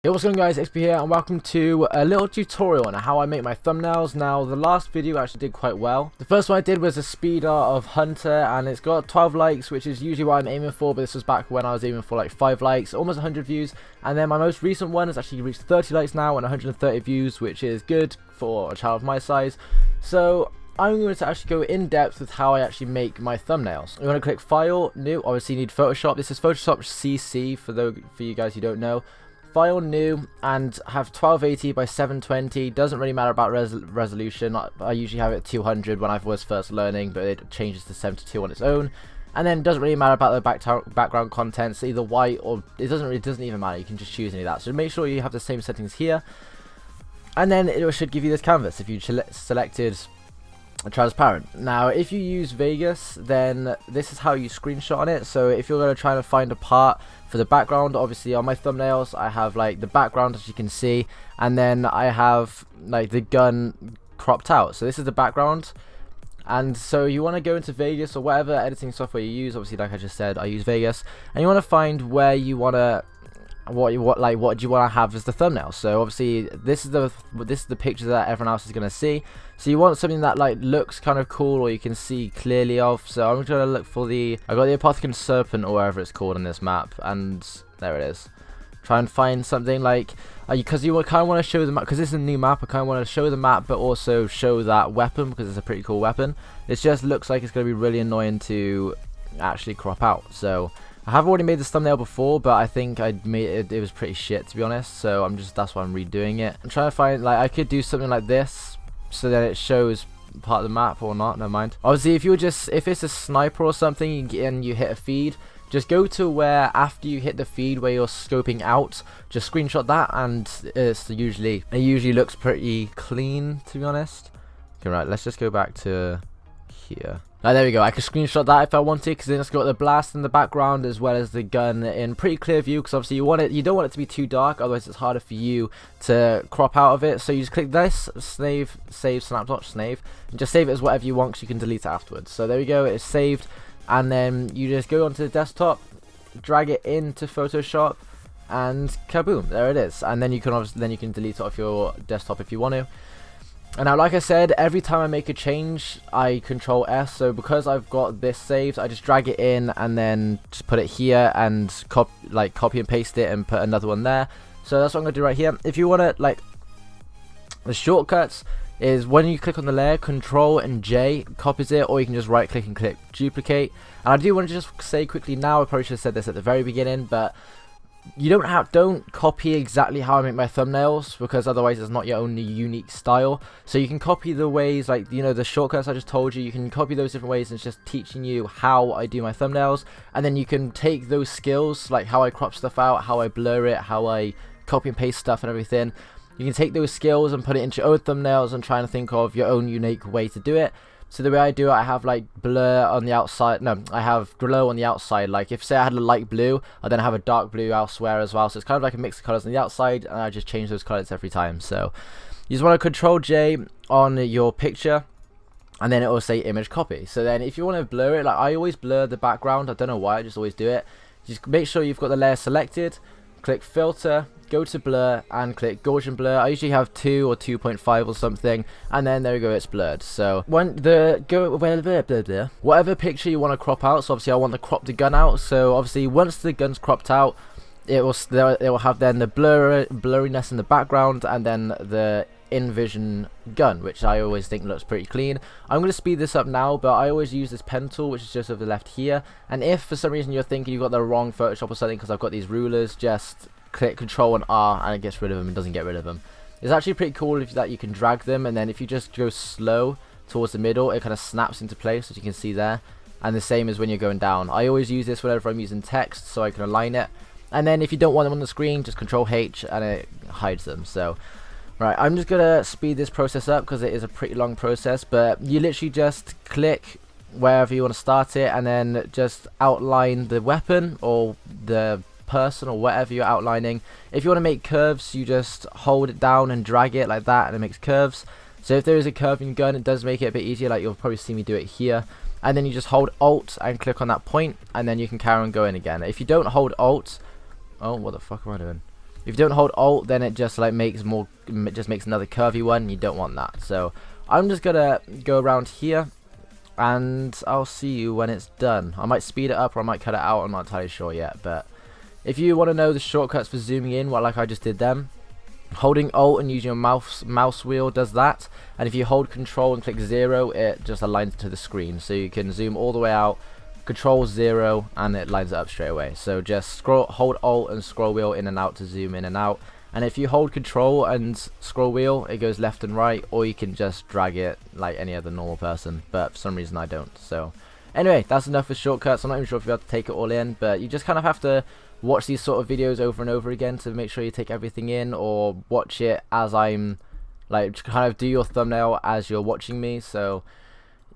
Hey, what's going on, guys? XP here, and welcome to a little tutorial on how I make my thumbnails. Now, the last video actually did quite well. The first one I did was a speed art of Hunter, and it's got 12 likes, which is usually what I'm aiming for, but this was back when I was aiming for like 5 likes, almost 100 views. And then my most recent one has actually reached 30 likes now and 130 views, which is good for a channel of my size. So I'm going to actually go in depth with how I actually make my thumbnails. You want to click File, New. Obviously you need Photoshop. This is Photoshop CC for you guys who don't know. File, New, and have 1280 by 720. Doesn't really matter about resolution. I usually have it 200 when I was first learning, but it changes to 72 on its own. And then it doesn't really matter about the background contents, either white or it doesn't even matter. You can just choose any of that. So make sure you have the same settings here, and then it should give you this canvas if you selected transparent. Now if you use Vegas, then this is how you screenshot on it. So if you're going to try to find a part for the background, obviously on my thumbnails I have like the background, as you can see, and then I have like the gun cropped out. So this is the background, and so you want to go into Vegas or whatever editing software you use. Obviously, like I just said, I use Vegas, and you want to find where you want to what do you want to have as the thumbnail. So obviously this is the picture that everyone else is going to see, so you want something that like looks kind of cool or you can see clearly of. So I'm going to look for I got the Apothicon Serpent or whatever it's called on this map, and there it is. Try and find something like because you kind of want to show the map, because this is a new map. I kind of want to show the map but also show that weapon because it's a pretty cool weapon. It just looks like it's going to be really annoying to actually crop out. So I have already made this thumbnail before, but I think I made it was pretty shit, to be honest, so that's why I'm redoing it. I'm trying to find, like, I could do something like this so that it shows part of the map, or not, never mind. Obviously if it's a sniper or something and you hit a feed, just go to where after you hit the feed where you're scoping out, just screenshot that, and it usually looks pretty clean, to be honest. Okay, right, let's just go back to here. There we go. I can screenshot that if I wanted, because then it's got the blast in the background as well as the gun in pretty clear view, because obviously you don't want it to be too dark, otherwise it's harder for you to crop out of it. So you just click this, save snapshot, and just save it as whatever you want, because you can delete it afterwards. So there we go, it's saved, and then you just go onto the desktop, drag it into Photoshop, and kaboom, there it is. And then you can delete it off your desktop if you want to. And now, like I said, every time I make a change, I control S. So because I've got this saved, I just drag it in and then just put it here and copy and paste it and put another one there. So that's what I'm going to do right here. If you want to, like, the shortcuts is when you click on the layer, Control and J copies it, or you can just right click and click duplicate. And I do want to just say quickly now, I probably should have said this at the very beginning, but you don't copy exactly how I make my thumbnails, because otherwise it's not your own unique style. So you can copy the ways, like, you know, the shortcuts I just told you, you can copy those different ways, and it's just teaching you how I do my thumbnails. And then you can take those skills, like how I crop stuff out, how I blur it, how I copy and paste stuff and everything. You can take those skills and put it into your own thumbnails and try and think of your own unique way to do it. So the way I do it, I have like blur on the outside. No, I have glow on the outside. Like if say I had a light blue, I then have a dark blue elsewhere as well. So it's kind of like a mix of colors on the outside, and I just change those colors every time. So you just want to Control J on your picture, and then it will say image copy. So then if you want to blur it, like I always blur the background. I don't know why, I just always do it. Just make sure you've got the layer selected. Click filter, go to blur, and click Gaussian blur. I usually have 2 or 2.5 or something, and then there we go, it's blurred. So when whatever picture you want to crop out, so obviously I want to crop the gun out. So obviously once the gun's cropped out, it will have then the blurriness in the background, and then the InVision gun, which I always think looks pretty clean. I'm going to speed this up now, but I always use this pen tool, which is just over the left here. And if for some reason you're thinking you've got the wrong Photoshop or something, because I've got these rulers, just click Control and R and it gets rid of them and doesn't get rid of them. It's actually pretty cool that you can drag them, and then if you just go slow towards the middle, it kind of snaps into place, as you can see there. And the same as when you're going down. I always use this whenever I'm using text, so I can align it. And then if you don't want them on the screen, just Control H and it hides them. So right, I'm just going to speed this process up because it is a pretty long process, but you literally just click wherever you want to start it, and then just outline the weapon or the person or whatever you're outlining. If you want to make curves, you just hold it down and drag it like that, and it makes curves. So if there is a curving gun, it does make it a bit easier, like you'll probably see me do it here. And then you just hold Alt and click on that point, and then you can carry on going again. If you don't hold Alt, oh, what the fuck am I doing? If you don't hold Alt, then it just like makes another curvy one, and you don't want that. So I'm just gonna go around here, and I'll see you when it's done. I might speed it up or I might cut it out, I'm not entirely sure yet. But if you want to know the shortcuts for zooming in, well, like I just did them, holding Alt and using your mouse wheel does that, and if you hold Control and click 0, it just aligns to the screen, so you can zoom all the way out, Control 0, and it lines it up straight away. So just hold Alt and scroll wheel in and out to zoom in and out, and if you hold Control and scroll wheel, it goes left and right, or you can just drag it like any other normal person, but for some reason I don't. So anyway, that's enough for shortcuts. I'm not even sure if you'll be able to take it all in, but you just kind of have to watch these sort of videos over and over again to make sure you take everything in, or watch it as I'm like kind of do your thumbnail as you're watching me. So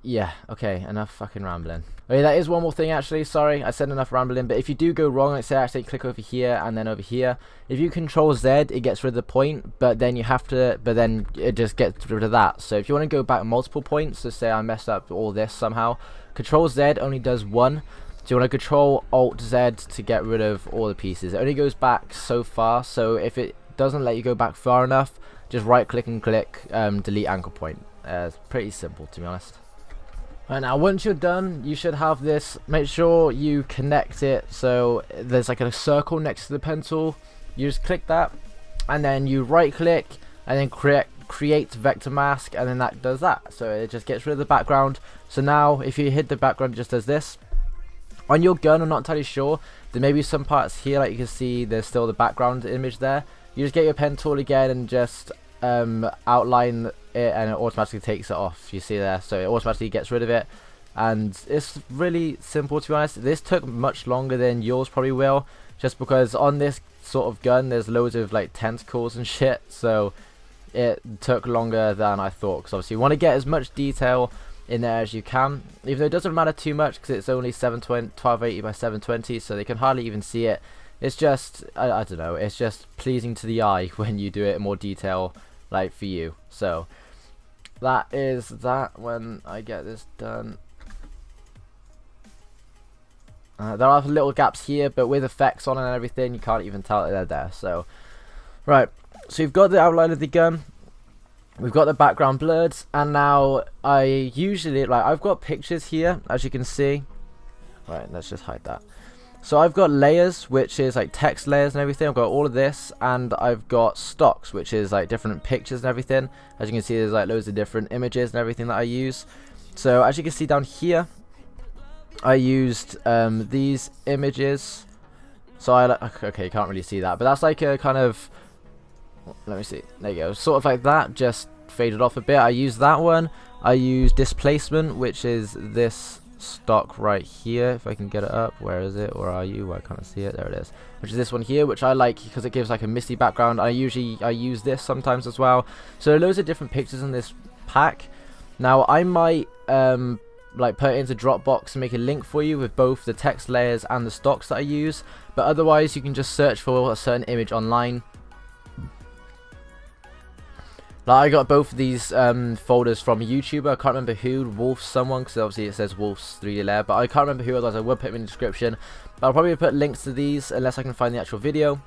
yeah, okay, enough fucking rambling. Okay, that is one more thing actually, sorry, I said enough rambling, but if you do go wrong, like say actually click over here and then over here, if you Control Z, it gets rid of the point, but then it just gets rid of that. So if you want to go back multiple points, so say I messed up all this somehow, Control Z only does one. So you want to Control Alt Z to get rid of all the pieces. It only goes back so far, so if it doesn't let you go back far enough, just right click and click delete anchor point. It's pretty simple, to be honest. Right, now once you're done, you should have this. Make sure you connect it so there's like a circle next to the pen tool. You just click that, and then you right click and then create vector mask, and then that does that. So it just gets rid of the background. So now if you hit the background, it just does this. On your gun, I'm not entirely sure, there may be some parts here, like you can see there's still the background image there. You just get your pen tool again and just outline it, and it automatically takes it off, you see there, so it automatically gets rid of it. And it's really simple, to be honest. This took much longer than yours probably will, just because on this sort of gun there's loads of like tentacles and shit, so it took longer than I thought, because obviously you want to get as much detail in there as you can, even though it doesn't matter too much because it's only 1280 by 720, so they can hardly even see it. It's just I don't know, it's just pleasing to the eye when you do it in more detail, like for you. So that is that. When I get this done, there are little gaps here, but with effects on and everything, you can't even tell that they're there. So right, so you've got the outline of the gun, we've got the background blurred, and now I usually, like, I've got pictures here, as you can see. Right, let's just hide that. So I've got layers, which is like text layers and everything. I've got all of this, and I've got stocks, which is like different pictures and everything. As you can see, there's like loads of different images and everything that I use. So as you can see down here, I used these images. So okay, you can't really see that, but that's like a kind of, let me see, there you go, sort of like that, just faded off a bit. I used that one. I used displacement, which is this stock right here, if I can get it up. Where is it? Where are you? Why can't I see it? There it is. Which is this one here, which I like because it gives like a misty background. I use this sometimes as well. So there are loads of different pictures in this pack. Now I might like put it into Dropbox and make a link for you with both the text layers and the stocks that I use, but otherwise you can just search for a certain image online. Like I got both of these folders from a YouTuber, I can't remember who, Wolf someone, because obviously it says Wolf's 3D layer, but I can't remember who, otherwise I will put them in the description. But I'll probably put links to these unless I can find the actual video,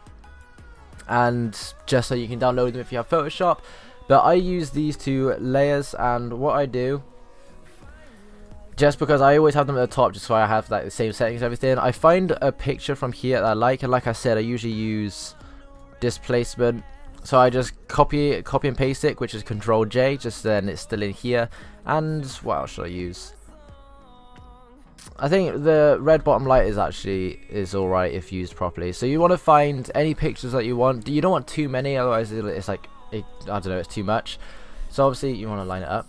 and just so you can download them if you have Photoshop. But I use these two layers, and what I do, just because I always have them at the top just so I have like the same settings and everything, I find a picture from here that I like, and like I said, I usually use displacement. So I just copy and paste it, which is Control J, just then it's still in here. And what else should I use? I think the red bottom light is alright if used properly. So you want to find any pictures that you want. You don't want too many, otherwise it's like, I don't know, it's too much. So obviously you want to line it up.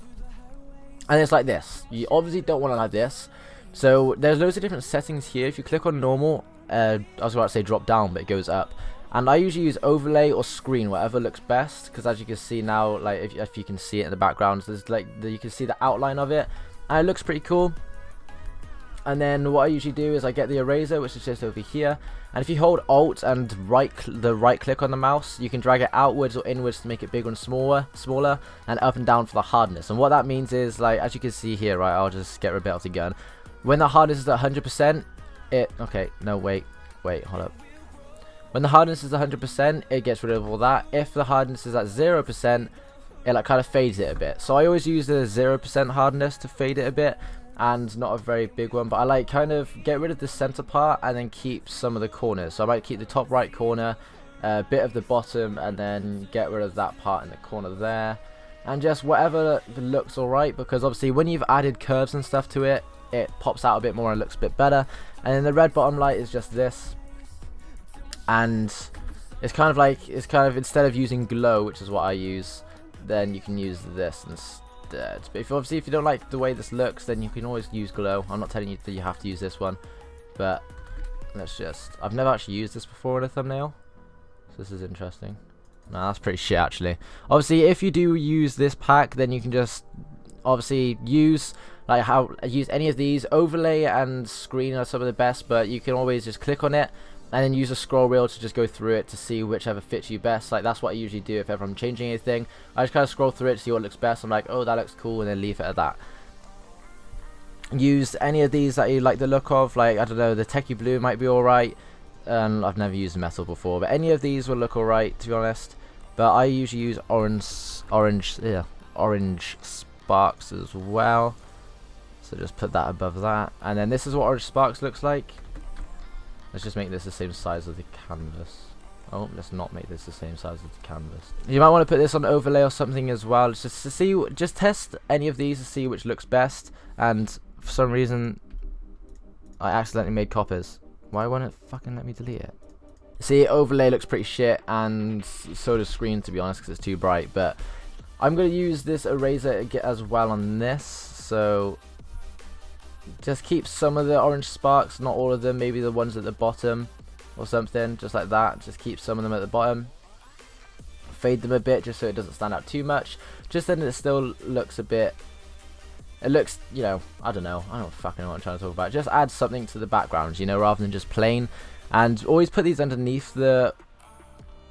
And it's like this. You obviously don't want it like this. So there's loads of different settings here. If you click on normal, I was about to say drop down, but it goes up. And I usually use overlay or screen, whatever looks best, because as you can see now, like if you can see it in the background, there's like you can see the outline of it, and it looks pretty cool. And then what I usually do is I get the eraser, which is just over here, and if you hold Alt and right click on the mouse, you can drag it outwards or inwards to make it bigger and smaller, and up and down for the hardness. And what that means is, like as you can see here, right, I'll just get rid of the gun. When the hardness is at 100%, okay, no, wait, hold up. When the hardness is 100%, it gets rid of all that. If the hardness is at 0%, it like kind of fades it a bit. So I always use the 0% hardness to fade it a bit, and not a very big one, but I like kind of get rid of the center part and then keep some of the corners. So I might keep the top right corner, a bit of the bottom, and then get rid of that part in the corner there, and just whatever looks alright, because obviously when you've added curves and stuff to it, it pops out a bit more and looks a bit better. And then the red bottom light is just this, and it's kind of like, instead of using glow, which is what I use, then you can use this instead. But if you don't like the way this looks, then you can always use glow. I'm not telling you that you have to use this one, but I've never actually used this before in a thumbnail, so this is interesting. Nah, that's pretty shit actually. Obviously, if you do use this pack, then you can just obviously use any of these. Overlay and screen are some of the best, but you can always just click on it and then use a scroll wheel to just go through it to see whichever fits you best. Like, that's what I usually do if ever I'm changing anything. I just kind of scroll through it to see what looks best. I'm like, oh, that looks cool, and then leave it at that. Use any of these that you like the look of. Like, I don't know, the techie blue might be alright. I've never used metal before, but any of these will look alright, to be honest. But I usually use orange sparks as well. So just put that above that, and then this is what orange sparks looks like. Let's just make this the same size as the canvas. Oh, let's not make this the same size as the canvas. You might want to put this on overlay or something as well, just to see, just test any of these to see which looks best. And for some reason, I accidentally made coppers. Why won't it fucking let me delete it? See, overlay looks pretty shit, and so does screen, to be honest, because it's too bright. But I'm going to use this eraser as well on this, so just keep some of the orange sparks, not all of them, maybe the ones at the bottom or something, just like that. Just keep some of them at the bottom, fade them a bit just so it doesn't stand out too much, just then it still looks a bit, it looks, you know, I don't fucking know what I'm trying to talk about. Just add something to the background, you know, rather than just plain. And always put these underneath the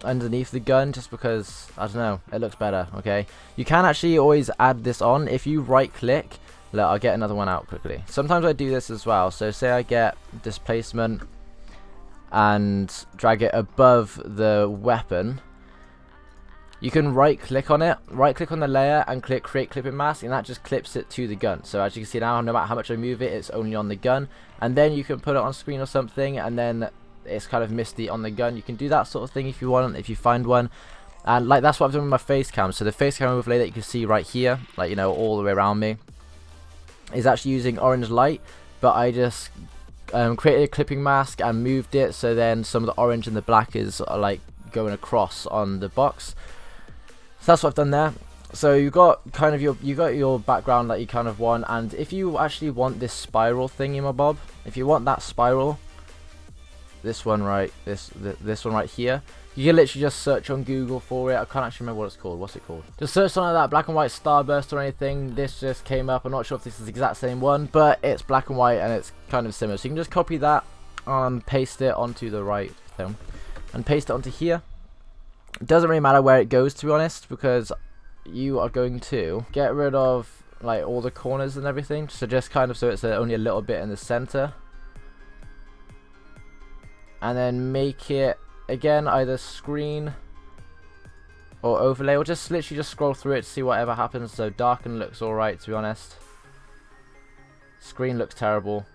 gun, just because, I don't know, it looks better. Okay, you can actually always add this on if you right click. Look, I'll get another one out quickly. Sometimes I do this as well. So say I get displacement and drag it above the weapon. You can right click on it, right click on the layer and click create clipping mask, and that just clips it to the gun. So as you can see now, no matter how much I move it, it's only on the gun. And then you can put it on screen or something, and then it's kind of misty on the gun. You can do that sort of thing if you want, if you find one. And like, that's what I've done with my face cam. So the face cam overlay that you can see right here, like, you know, all the way around me, is actually using orange light, but I just created a clipping mask and moved it so then some of the orange and the black is like going across on the box. So that's what I've done there. So you got kind of your background that you kind of want, and if you actually want this spiral thingy, my bob, if you want that spiral, this one right here, you can literally just search on Google for it. I can't actually remember what it's called. What's it called? Just search on that black and white starburst or anything. This just came up. I'm not sure if this is the exact same one, but it's black and white and it's kind of similar. So you can just copy that and paste it onto the right thing and paste it onto here. It doesn't really matter where it goes, to be honest, because you are going to get rid of like all the corners and everything. So just kind of so it's only a little bit in the center, and then make it again either screen or overlay, or just literally just scroll through it to see whatever happens. So darken looks alright, to be honest. Screen looks terrible.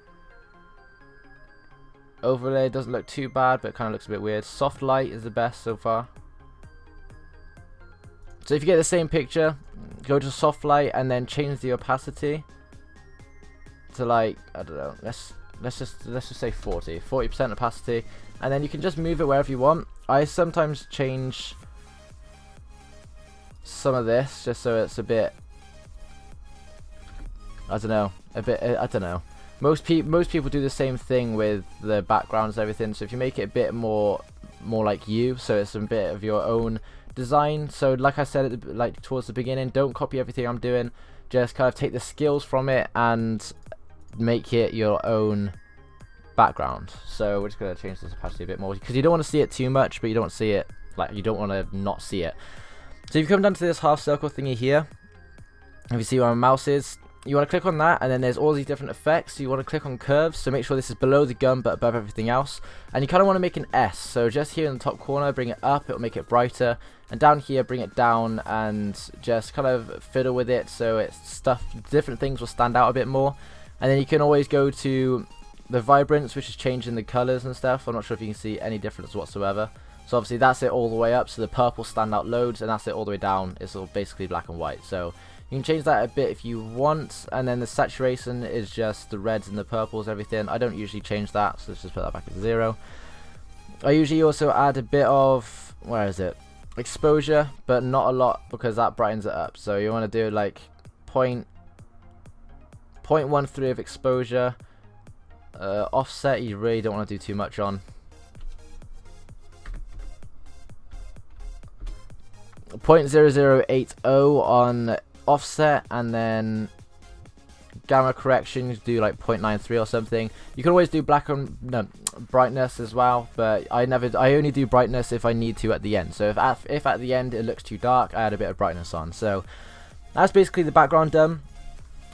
Overlay doesn't look too bad, but it kind of looks a bit weird. Soft light is the best so far. So if you get the same picture, go to soft light and then change the opacity to, like, I don't know, let's just say 40% opacity, and then you can just move it wherever you want. I sometimes change some of this just so it's a bit, I don't know. Most people do the same thing with the backgrounds and everything. So if you make it a bit more like you, so it's a bit of your own design. So like I said like towards the beginning, don't copy everything I'm doing. Just kind of take the skills from it and make it your own background. So we're just going to change this opacity a bit more because you don't want to see it too much, but you don't want to see it, like, you don't want to not see it. So if you come down to this half circle thingy here, if you see where my mouse is, you want to click on that, and then there's all these different effects. You want to click on curves, so make sure this is below the gun but above everything else. And you kind of want to make an S, so just here in the top corner, bring it up, it'll make it brighter. And down here, bring it down and just kind of fiddle with it so it's different things will stand out a bit more. And then you can always go to the vibrance, which is changing the colors and stuff. I'm not sure if you can see any difference whatsoever. So obviously that's it all the way up, so the purple stand out loads, and that's it all the way down. It's all basically black and white. So you can change that a bit if you want. And then the saturation is just the reds and the purples, everything. I don't usually change that, so let's just put that back at 0. I usually also add a bit of, where is it, exposure, but not a lot because that brightens it up. So you want to do like 0.13 of exposure. Offset you really don't want to do too much on. 0.0080 on offset, and then gamma correction you do like 0.93 or something. You can always do brightness as well, but I only do brightness if I need to at the end. So if at the end it looks too dark, I add a bit of brightness on. So that's basically the background done.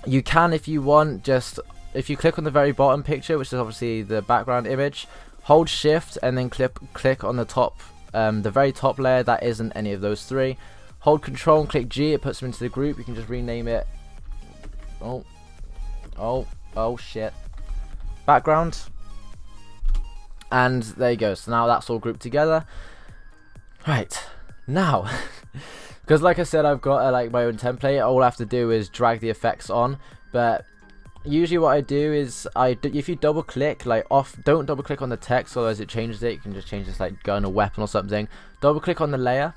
You can, if you want, just if you click on the very bottom picture, which is obviously the background image, hold shift and then click on the top, the very top layer that isn't any of those three. Hold control and click G, it puts them into the group. You can just rename it, oh shit, background, and there you go. So now that's all grouped together. Right, now because like I said, I've got like my own template, all I have to do is drag the effects on. But usually what I do is if you double click like don't double click on the text, otherwise it changes it. You can just change this like gun or weapon or something. Double click on the layer,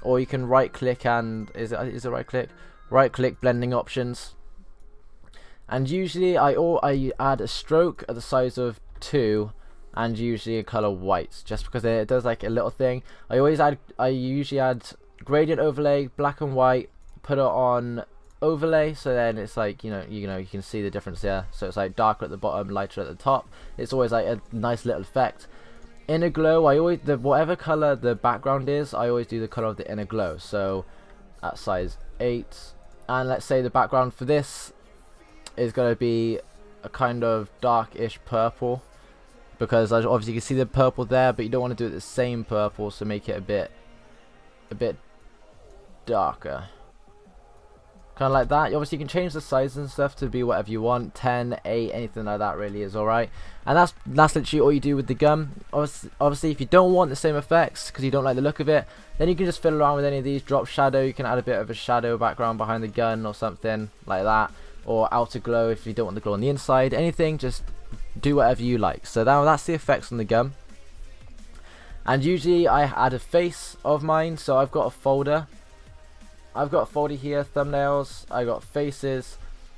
or you can right click and is it right click blending options. And usually I add a stroke at the size of 2 and usually a color white, just because it does like a little thing. I usually add gradient overlay, black and white, put it on overlay, so then it's like you can see the difference there. So it's like darker at the bottom, lighter at the top. It's always like a nice little effect. Inner glow, whatever color the background is, I always do the color of the inner glow. So at size 8, and let's say the background for this is going to be a kind of darkish purple, because obviously you can see the purple there, but you don't want to do it the same purple, so make it a bit darker, kind of like that. Obviously you can change the size and stuff to be whatever you want, 10, 8, anything like that really is alright. And that's literally all you do with the gun. Obviously if you don't want the same effects because you don't like the look of it, then you can just fiddle around with any of these. Drop shadow, you can add a bit of a shadow background behind the gun or something like that, or outer glow if you don't want the glow on the inside. Anything, just do whatever you like. So that's the effects on the gun. And usually I add a face of mine, so I've got a folder here, thumbnails, I got faces,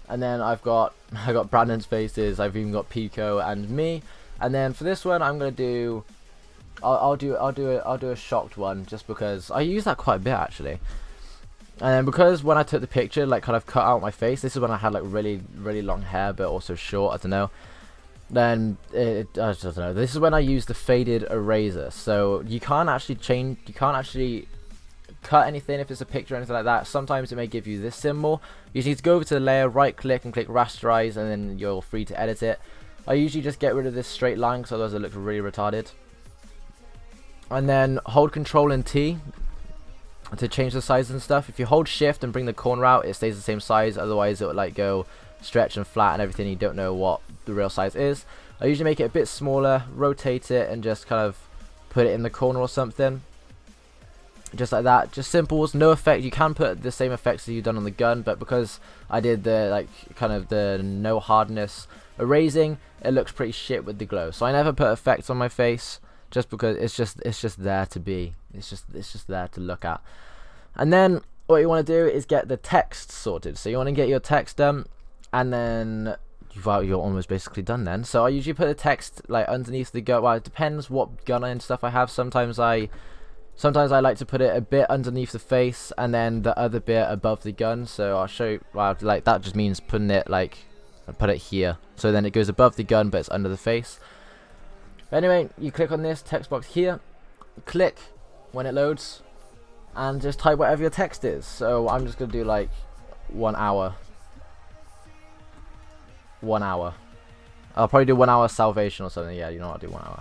and then I got Brandon's faces, I've even got Pico and me. And then for this one I'm gonna do I'll do a shocked one, just because I use that quite a bit actually. And then because when I took the picture, like kind of cut out my face, this is when I had like really long hair but also short, I don't know. Then I don't know, this is when I use the faded eraser. So you can't actually cut anything if it's a picture or anything like that. Sometimes it may give you this symbol. You just need to go over to the layer, right click and click rasterize, and then you're free to edit it. I usually just get rid of this straight line because otherwise it looks really retarded. And then hold control and T to change the size and stuff. If you hold shift and bring the corner out, it stays the same size, otherwise it will like go stretch and flat and everything. You don't know what the real size is. I usually make it a bit smaller, rotate it, and just kind of put it in the corner or something, just like that. Just simples, no effect. You can put the same effects as you've done on the gun, but because I did the like kind of the no hardness erasing, it looks pretty shit with the glow. So I never put effects on my face, just because it's just there to be. It's just there to look at. And then what you want to do is get the text sorted. So you want to get your text done, and then you're almost basically done then. So I usually put the text like underneath the gun. Well, it depends what gun and stuff I have. Sometimes I like to put it a bit underneath the face and then the other bit above the gun. So I'll show you. Well, like that just means putting it like, I put it here, so then it goes above the gun but it's under the face. Anyway, you click on this text box here, click when it loads, and just type whatever your text is. So I'm just gonna do like 1 hour. 1 hour. I'll probably do 1 hour salvation or something. Yeah, you know what, I'll do 1 hour.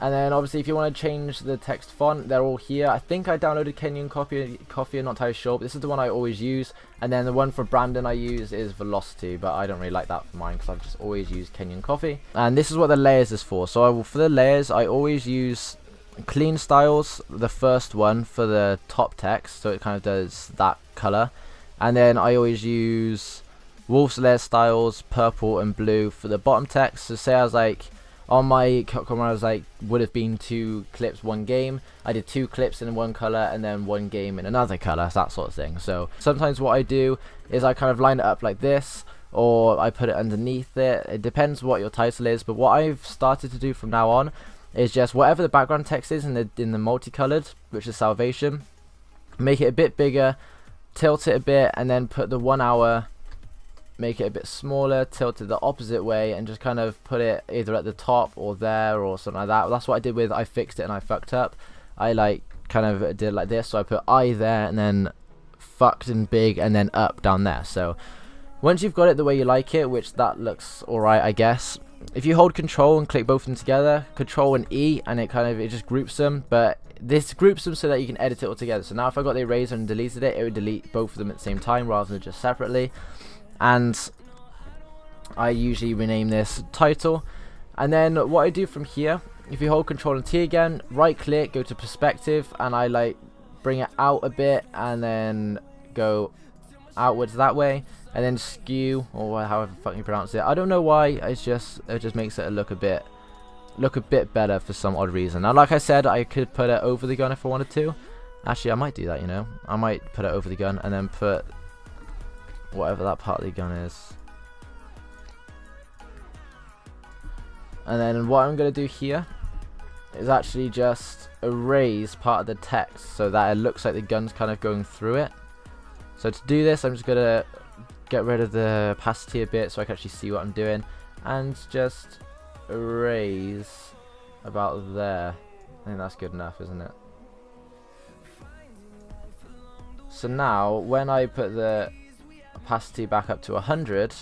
And then obviously if you want to change the text font, they're all here. I think I downloaded Kenyan Coffee, I'm not entirely sure, but this is the one I always use. And then the one for Brandon I use is Velocity, but I don't really like that for mine because I've just always used Kenyan Coffee. And this is what the layers is for. So for the layers, I always use Clean Styles, the first one for the top text, so it kind of does that color. And then I always use Wolf's Lair Styles, purple and blue for the bottom text. So say I was like, on my camera I was like, would have been 2 clips, 1 game. I did 2 clips in one color and then 1 game in another color, that sort of thing. So sometimes what I do is I kind of line it up like this, or I put it underneath it. It depends what your title is, but what I've started to do from now on is just whatever the background text is in the multicolored, which is Salvation, make it a bit bigger, tilt it a bit, and then put the 1 hour, make it a bit smaller, tilt it the opposite way, and just kind of put it either at the top or there or something like that. That's what I did with I Fixed It and I Fucked Up. I like kind of did like this, so I put I there and then fucked and big and then up down there. So once you've got it the way you like it, which that looks alright I guess, if you hold control and click both of them together, control and E, and it just groups them, but this groups them so that you can edit it all together. So now if I got the eraser and deleted it, it would delete both of them at the same time rather than just separately. And I usually rename this title. And then what I do from here, if you hold control and T again, right click, go to perspective, and I like bring it out a bit and then go outwards that way, and then skew, or however fucking you pronounce it. I don't know why, it just makes it look a bit better for some odd reason. Now like I said, I could put it over the gun if I wanted to. Actually I might do that, you know. I might put it over the gun and then put whatever that part of the gun is. And then what I'm going to do here is actually just erase part of the text so that it looks like the gun's kind of going through it. So to do this, I'm just going to get rid of the opacity a bit so I can actually see what I'm doing, and just erase about there. I think that's good enough, isn't it? So now when I put the opacity back up to 100,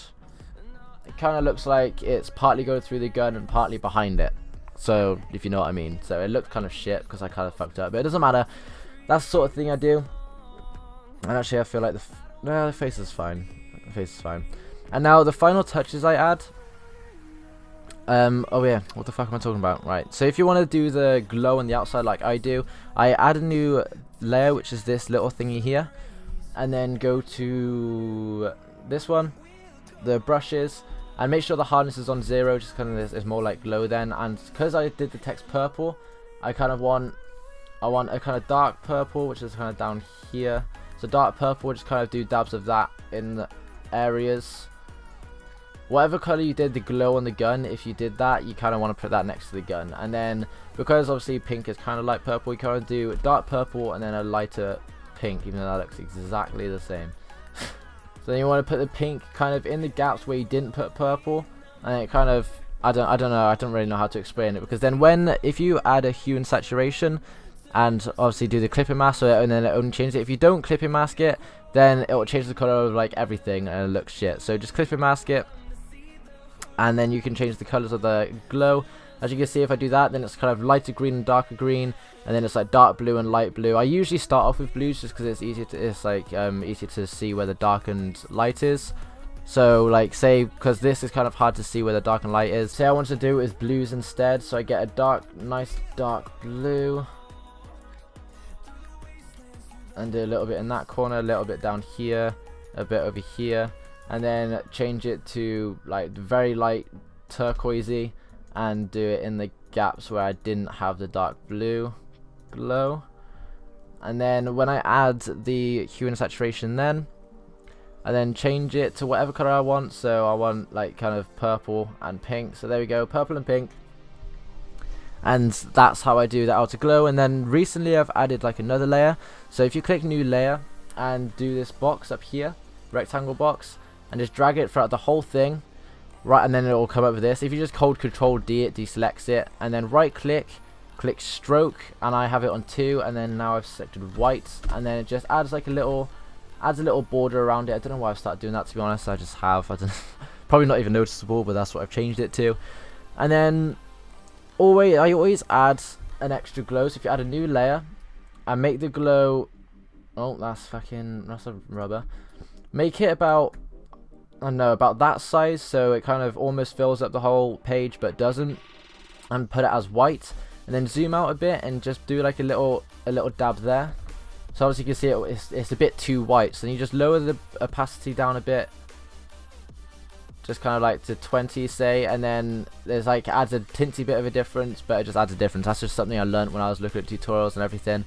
it kind of looks like it's partly going through the gun and partly behind it, so if you know what I mean. So it looks kind of shit because I kind of fucked up, but it doesn't matter. That's the sort of thing I do. And actually I feel like the face is fine. The face is fine. And now the final touches I add, oh yeah, what the fuck am I talking about? Right, so if you want to do the glow on the outside like I do, I add a new layer, which is this little thingy here, and then go to this one, the brushes, and make sure the hardness is on 0, just kind of is more like glow then. And because I did the text purple, I want a kind of dark purple, which is kind of down here. So dark purple, just kind of do dabs of that in the areas. Whatever color you did the glow on the gun, if you did that, you kind of want to put that next to the gun. And then because obviously pink is kind of like purple, you kind of do dark purple and then a lighter pink, even though that looks exactly the same. So then you want to put the pink kind of in the gaps where you didn't put purple, and it kind of, I don't know, I don't really know how to explain it, because then if you add a hue and saturation and obviously do the clipping mask, and then it only changes it. If you don't clipping mask it, then it will change the color of like everything and it looks shit. So just clipping mask it, and then you can change the colors of the glow. As you can see, if I do that, then it's kind of lighter green and darker green, and then it's like dark blue and light blue. I usually start off with blues just because it's easier to see where the dark and light is. So like say, because this is kind of hard to see where the dark and light is, say I want to do it with blues instead, so I get a nice dark blue, and do a little bit in that corner, a little bit down here, a bit over here, and then change it to like very light turquoisey, and do it in the gaps where I didn't have the dark blue glow. And then when I add the hue and saturation, then I then change it to whatever color I want. So I want like kind of purple and pink, so there we go, purple and pink. And that's how I do the outer glow. And then recently I've added like another layer. So if you click new layer and do this box up here, rectangle box, and just drag it throughout the whole thing, right, and then it will come up with this. If you just hold Control D, it deselects it, and then right click, click stroke, and I have it on 2, and then now I've selected white, and then it just adds like a little adds a little border around it. I don't know why I've started doing that, to be honest. I just have. I don't probably not even noticeable, but that's what I've changed it to. And then I always add an extra glow. So if you add a new layer and make the glow, oh, that's a rubber. Make it about, I don't know, about that size, so it kind of almost fills up the whole page but doesn't, and put it as white, and then zoom out a bit and just do like a little dab there. So obviously you can see it's a bit too white, so then you just lower the opacity down a bit, just kind of like to 20 say, and then there's like, adds a tinty bit of a difference, but it just adds a difference. That's just something I learned when I was looking at tutorials and everything.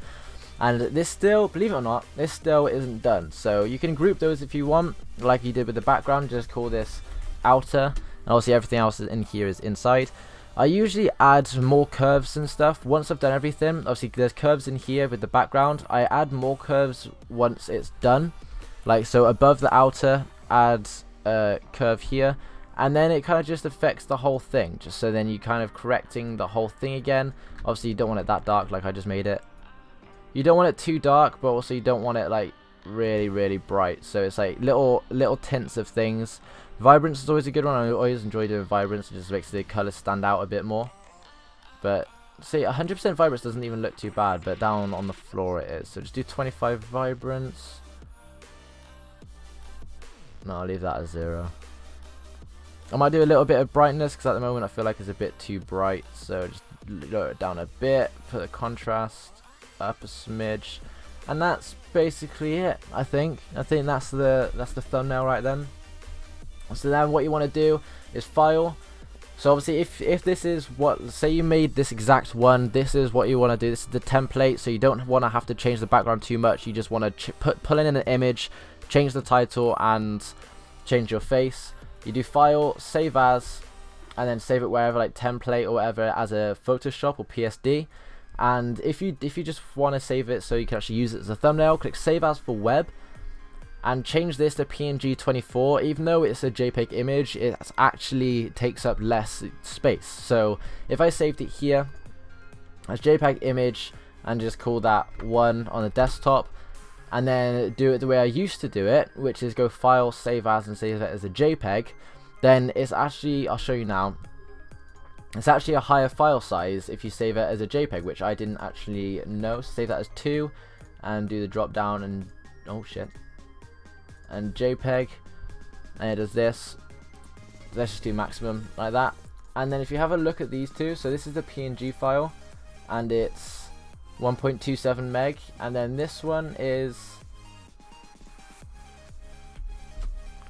And this still, believe it or not, this still isn't done. So you can group those if you want, like you did with the background. Just call this outer, and obviously everything else in here is inside. I usually add more curves and stuff once I've done everything. Obviously there's curves in here with the background. I add more curves once it's done, like so above the outer, add a curve here, and then it kind of just affects the whole thing, just so then you kind of correcting the whole thing again. Obviously you don't want it that dark like I just made it. You don't want it too dark, but also you don't want it like really bright. So it's like little tints of things. Vibrance is always a good one. I always enjoy doing vibrance. It just makes the colors stand out a bit more. But see, 100% vibrance doesn't even look too bad, but down on the floor it is. So just do 25 vibrance. No, I'll leave that as 0. I might do a little bit of brightness because at the moment I feel like it's a bit too bright. So just lower it down a bit, put the contrast up a smidge, and that's basically it. I think that's the thumbnail right then. So then what you want to do is file. So obviously if this is what, say you made this exact one, this is what you want to do. This is the template, so you don't want to have to change the background too much. You just want to pull in an image, change the title, and change your face. You do file, save as, and then save it wherever, like template or whatever, as a Photoshop or PSD. And if you just want to save it so you can actually use it as a thumbnail, click save as for web and change this to PNG 24. Even though it's a JPEG image, it actually takes up less space. So if I saved it here as JPEG image and just call that 1 on the desktop, and then do it the way I used to do it, which is go file, save as, and save it as a JPEG, then it's actually, I'll show you now, it's actually a higher file size if you save it as a JPEG, which I didn't actually know. So save that as 2 and do the drop down and, oh shit, and JPEG, and it does this. Let's just do maximum like that. And then if you have a look at these two, so this is the PNG file and it's 1.27 meg, and then this one is,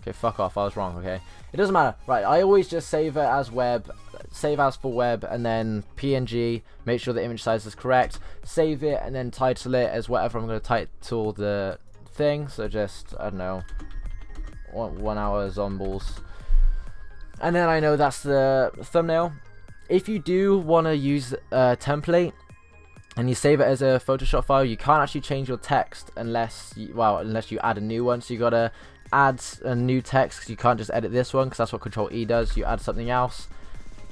okay, fuck off, I was wrong. Okay, it doesn't matter. Right, I always just save it as web, save as for web, and then PNG, make sure the image size is correct, save it, and then title it as whatever I'm going to title the thing. So just, I don't know, 1 hour zombies, and then I know that's the thumbnail. If you do want to use a template and you save it as a Photoshop file, you can't actually change your text unless you add a new one. So you gotta add a new text, because you can't just edit this one, because that's what Control E does. You add something else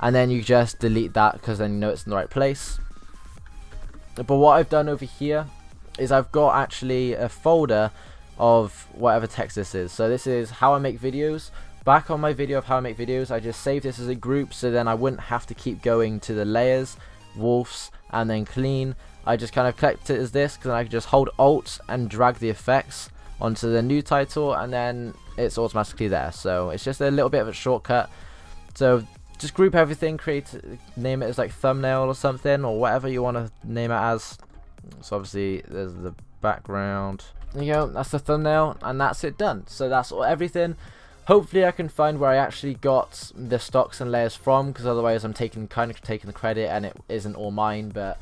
and then you just delete that, because then you know it's in the right place. But what I've done over here is I've got actually a folder of whatever text this is. So this is how I make videos. Back on my video of how I make videos, I just saved this as a group, so then I wouldn't have to keep going to the layers, wolves, and then clean. I just kind of kept it as this, because I can just hold Alt and drag the effects onto the new title, and then it's automatically there. So it's just a little bit of a shortcut. So just group everything, name it as like thumbnail or something, or whatever you want to name it as. So obviously there's the background. There you go, that's the thumbnail, and that's it done. So that's everything. Hopefully I can find where I actually got the stocks and layers from, because otherwise I'm kind of taking the credit and it isn't all mine. But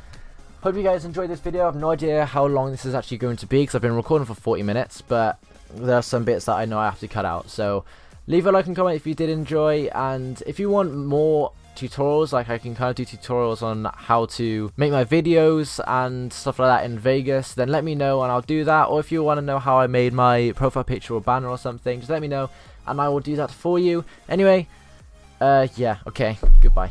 hope you guys enjoyed this video. I have no idea how long this is actually going to be, because I've been recording for 40 minutes, but there are some bits that I know I have to cut out. So leave a like and comment if you did enjoy, and if you want more tutorials, like I can kind of do tutorials on how to make my videos and stuff like that in Vegas, then let me know and I'll do that. Or if you want to know how I made my profile picture or banner or something, just let me know and I will do that for you. Anyway, yeah, okay, goodbye.